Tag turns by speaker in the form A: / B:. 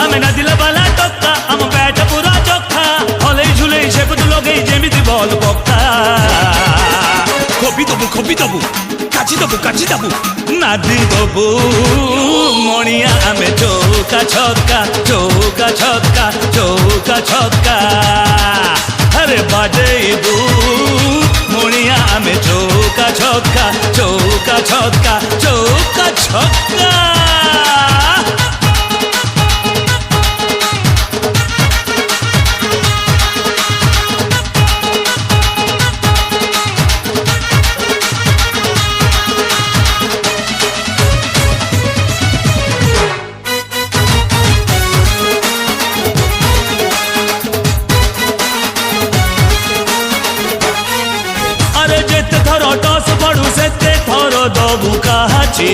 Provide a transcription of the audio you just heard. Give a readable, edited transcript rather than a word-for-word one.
A: ଆମେ ନାଦିଲା ବାଲା ଟକ୍କା ଆମ ବ୍ୟାଟ ପୁରା ଚକ୍କା ହଲେଇ ଝୁଲେଇ ସେପଟୁ ଲଗେଇ ଯେମିତି ବଲ ପକ୍କା
B: ଖୋପି ଦବୁ କାଚି ଦବୁ
A: ନାଦି ଦବୁ ମଣିଆ ଆମେ ଚୌକା ଛକା ଚୌକା ଛକା ଚୌକା ଛକା अरे बाजेबू मुनिया में चौका छक्का चौका छक्का चौका छक्का अरे जेते थर टस पड़ू सेते थर दबू काची